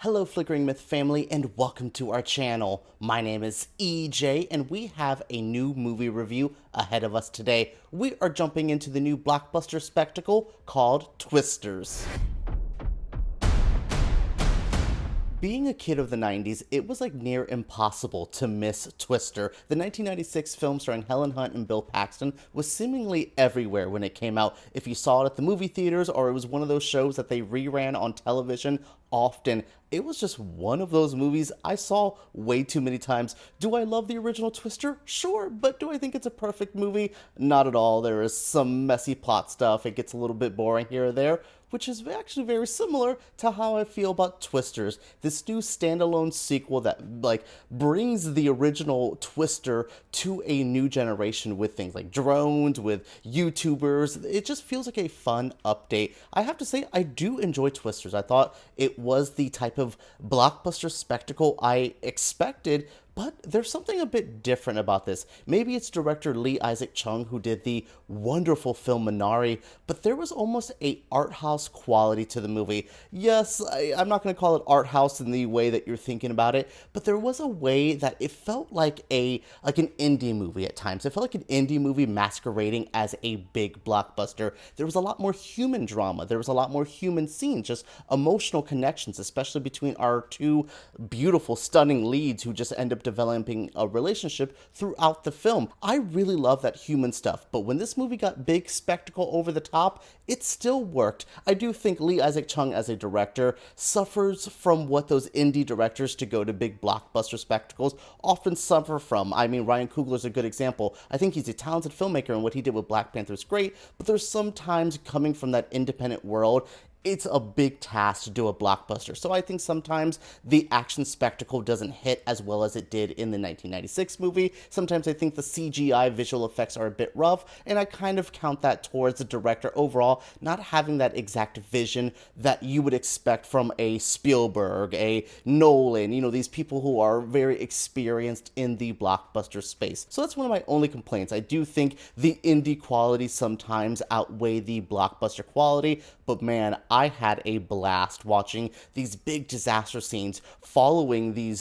Hello Flickering Myth family and welcome to our channel. My name is EJ and we have a new movie review ahead of us today. We are jumping into the new blockbuster spectacle called Twisters. Being a kid of the 90s, it was like near impossible to miss Twister. The 1996 film starring Helen Hunt and Bill Paxton was seemingly everywhere when it came out. If you saw it at the movie theaters or it was one of those shows that they reran on television often, it was just one of those movies I saw way too many times. Do I love the original Twister? Sure, but do I think it's a perfect movie? Not at all. There is some messy plot stuff. It gets a little bit boring here or there, which is actually very similar to how I feel about Twisters, this new standalone sequel that brings the original Twister to a new generation with things like drones, with YouTubers. It just feels like a fun update. I have to say, I do enjoy Twisters. I thought it was the type of blockbuster spectacle I expected, but there's something a bit different about this. Maybe it's director Lee Isaac Chung who did the wonderful film Minari, but there was almost a art house quality to the movie. Yes, I'm not going to call it art house in the way that you're thinking about it, but there was a way that it felt like an indie movie at times. It felt like an indie movie masquerading as a big blockbuster. There was a lot more human drama. There was a lot more human scenes, just emotional connections, especially between our two beautiful, stunning leads who just end up developing a relationship throughout the film. I really love that human stuff, but when this movie got big, spectacle, over the top, it still worked. I do think Lee Isaac Chung as a director suffers from what those indie directors to go to big blockbuster spectacles often suffer from. I mean, Ryan Coogler's a good example. I think he's a talented filmmaker and what he did with Black Panther is great, but there's sometimes coming from that independent world, it's a big task to do a blockbuster. So I think sometimes the action spectacle doesn't hit as well as it did in the 1996 movie. Sometimes I think the CGI visual effects are a bit rough, and I kind of count that towards the director overall not having that exact vision that you would expect from a Spielberg, a Nolan, these people who are very experienced in the blockbuster space. So that's one of my only complaints. I do think the indie quality sometimes outweigh the blockbuster quality, but man, I had a blast watching these big disaster scenes following the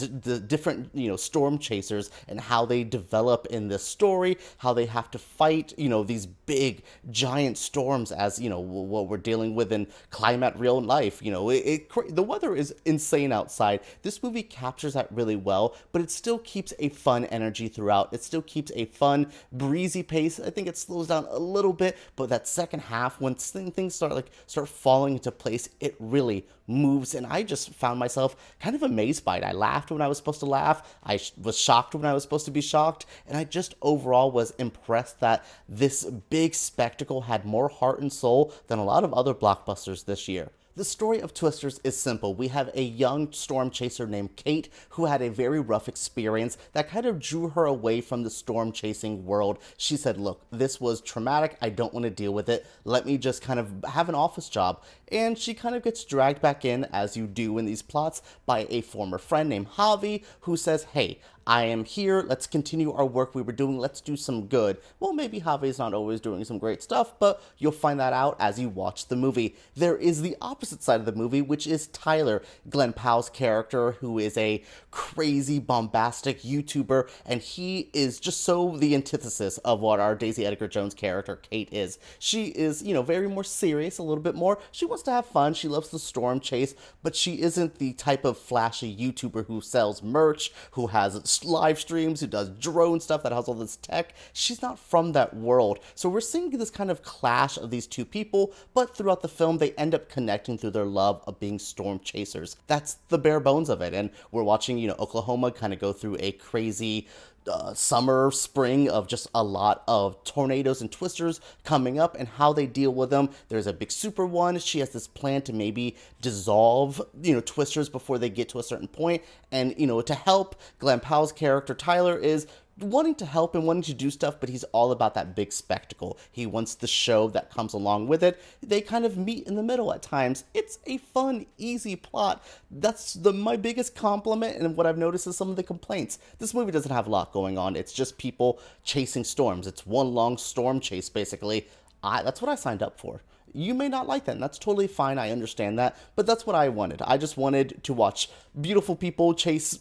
different, storm chasers and how they develop in this story, how they have to fight, these big giant storms as, what we're dealing with in climate real life. The weather is insane outside. This movie captures that really well, but it still keeps a fun energy throughout. It still keeps a fun, breezy pace. I think it slows down a little bit, but that second half, when things start falling into place, it really moves, and I just found myself kind of amazed by it. I laughed when I was supposed to laugh, I was shocked when I was supposed to be shocked, and I just overall was impressed that this big spectacle had more heart and soul than a lot of other blockbusters this year. The story of Twisters is simple. We have a young storm chaser named Kate who had a very rough experience that kind of drew her away from the storm chasing world. She said, look, this was traumatic. I don't want to deal with it. Let me just kind of have an office job. And she kind of gets dragged back in, as you do in these plots, by a former friend named Javi who says, hey, I am here, let's continue our work we were doing, let's do some good. Well, maybe Javi's not always doing some great stuff, but you'll find that out as you watch the movie. There is the opposite side of the movie, which is Tyler, Glen Powell's character, who is a crazy, bombastic YouTuber, and he is just so the antithesis of what our Daisy Edgar-Jones character, Kate, is. She is, very more serious, a little bit more. She wants to have fun, she loves the storm chase, but she isn't the type of flashy YouTuber who sells merch, who has live streams, who does drone stuff, that has all this tech. She's not from that world. So we're seeing this kind of clash of these two people, but throughout the film, they end up connecting through their love of being storm chasers. That's the bare bones of it. And we're watching, Oklahoma kind of go through a crazy summer, spring of just a lot of tornadoes and twisters coming up and how they deal with them. There's a big super one. She has this plan to maybe dissolve, twisters before they get to a certain point. And, to help, Glen Powell's character, Tyler, is wanting to help and wanting to do stuff, but he's all about that big spectacle. He wants the show that comes along with it. They kind of meet in the middle at times. It's a fun, easy plot. That's my biggest compliment, and what I've noticed is some of the complaints. This movie doesn't have a lot going on. It's just people chasing storms. It's one long storm chase, basically. That's what I signed up for. You may not like that, and that's totally fine. I understand that, but that's what I wanted. I just wanted to watch beautiful people chase,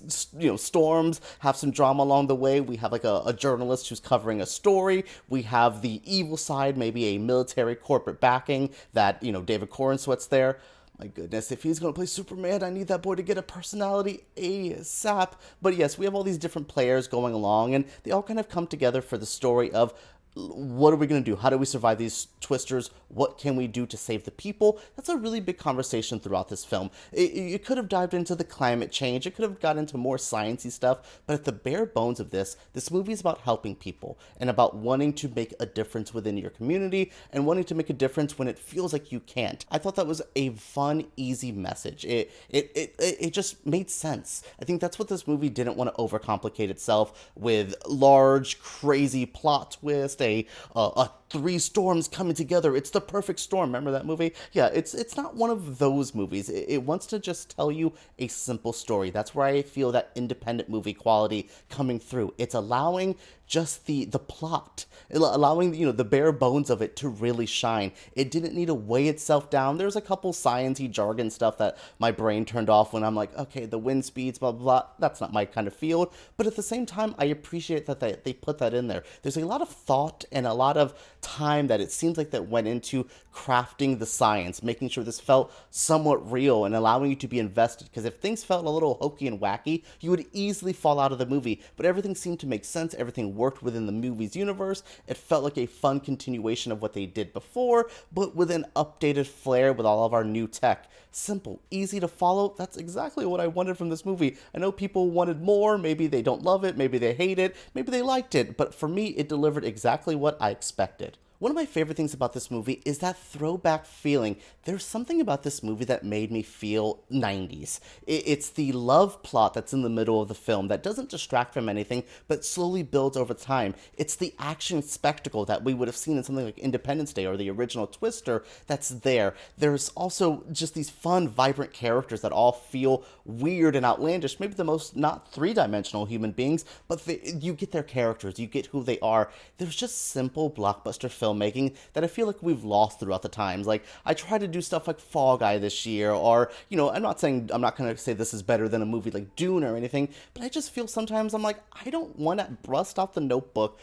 storms, have some drama along the way. We have like a journalist who's covering a story. We have the evil side, maybe a military corporate backing that, David Corenswet's there. My goodness, if he's going to play Superman, I need that boy to get a personality ASAP. But yes, we have all these different players going along, and they all kind of come together for the story of what are we going to do? How do we survive these twisters? What can we do to save the people? That's a really big conversation throughout this film. It could have dived into the climate change. It could have got into more sciencey stuff. But at the bare bones of this movie is about helping people and about wanting to make a difference within your community and wanting to make a difference when it feels like you can't. I thought that was a fun, easy message. It just made sense. I think that's what this movie didn't want to overcomplicate itself with large, crazy plot twist, a three storms coming together. It's the perfect storm. Remember that movie? Yeah, it's not one of those movies. It wants to just tell you a simple story. That's where I feel that independent movie quality coming through. It's allowing just the plot, allowing the bare bones of it to really shine. It didn't need to weigh itself down. There's a couple science-y jargon stuff that my brain turned off when I'm like, okay, the wind speeds, blah, blah, blah. That's not my kind of field. But at the same time, I appreciate that they put that in there. There's a lot of thought and a lot of time that it seems like that went into crafting the science, making sure this felt somewhat real and allowing you to be invested. Because if things felt a little hokey and wacky, you would easily fall out of the movie. But everything seemed to make sense. Everything worked within the movie's universe. It felt like a fun continuation of what they did before, but with an updated flair with all of our new tech. Simple, easy to follow. That's exactly what I wanted from this movie. I know people wanted more. Maybe they don't love it. Maybe they hate it. Maybe they liked it. But for me, it delivered exactly what I expected. One of my favorite things about this movie is that throwback feeling. There's something about this movie that made me feel 90s. It's the love plot that's in the middle of the film that doesn't distract from anything, but slowly builds over time. It's the action spectacle that we would have seen in something like Independence Day or the original Twister that's there. There's also just these fun, vibrant characters that all feel weird and outlandish. Maybe the most not three-dimensional human beings, but you get their characters. You get who they are. There's just simple blockbuster filmmaking that I feel like we've lost throughout the times. Like, I try to do stuff like Fall Guy this year, or, I'm not going to say this is better than a movie like Dune or anything, but I just feel sometimes I'm like, I don't want to rust off the notebook,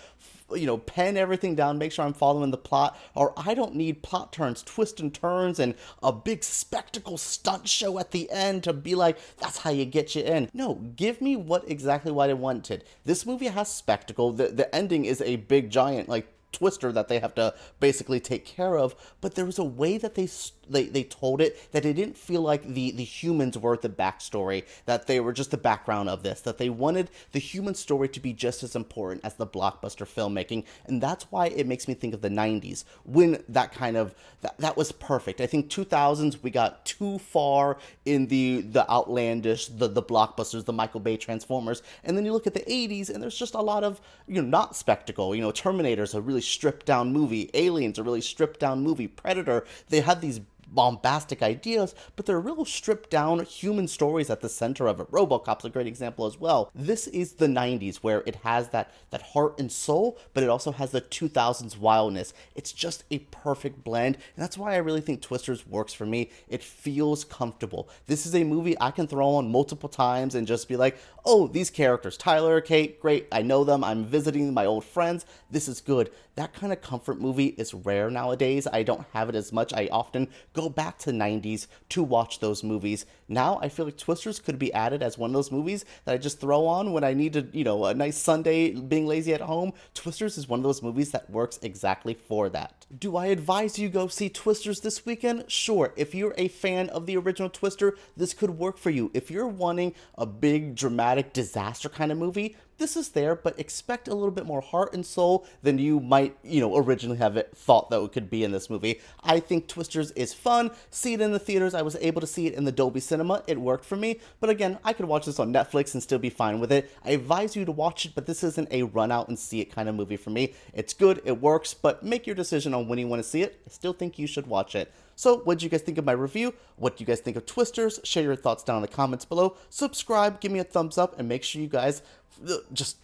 pen everything down, make sure I'm following the plot, or I don't need plot turns, twists and turns, and a big spectacle stunt show at the end to be like, that's how you get you in. No, give me exactly what I wanted. This movie has spectacle. The ending is a big giant, twister that they have to basically take care of, but there was a way that they told it that it didn't feel like the humans were the backstory, that they were just the background of this, that they wanted the human story to be just as important as the blockbuster filmmaking, and that's why it makes me think of the 90s, when that was perfect. I think 2000s, we got too far in the outlandish, the blockbusters, the Michael Bay Transformers, and then you look at the 80s, and there's just a lot of, not spectacle. Terminator's a really stripped down movie, Alien's a really stripped down movie, Predator, they had these bombastic ideas, but they're real stripped down human stories at the center of it. RoboCop's a great example as well. This is the 90s, where it has that heart and soul, but it also has the 2000s wildness. It's just a perfect blend, and that's why I really think Twisters works for me. It feels comfortable. This is a movie I can throw on multiple times and just be like, oh, these characters, Tyler, Kate, great, I know them, I'm visiting my old friends, this is good. That kind of comfort movie is rare nowadays. I don't have it as much. I often go back to 90s to watch those movies. Now I feel like Twisters could be added as one of those movies that I just throw on when I need to, a nice Sunday being lazy at home. Twisters is one of those movies that works exactly for that. Do I advise you go see Twisters this weekend? Sure. If you're a fan of the original Twister, this could work for you. If you're wanting a big dramatic disaster kind of movie, this is there, but expect a little bit more heart and soul than you might, originally have it thought that it could be in this movie. I think Twisters is fun. See it in the theaters. I was able to see it in the Dolby Cinema. It worked for me. But again, I could watch this on Netflix and still be fine with it. I advise you to watch it, but this isn't a run out and see it kind of movie for me. It's good, it works, but make your decision on when you want to see it. I still think you should watch it. So what did you guys think of my review? What do you guys think of Twisters? Share your thoughts down in the comments below. Subscribe, give me a thumbs up, and make sure you guys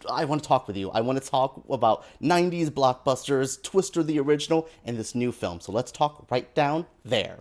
I want to talk with you. I want to talk about 90s blockbusters, Twister the original, and this new film. So let's talk right down there.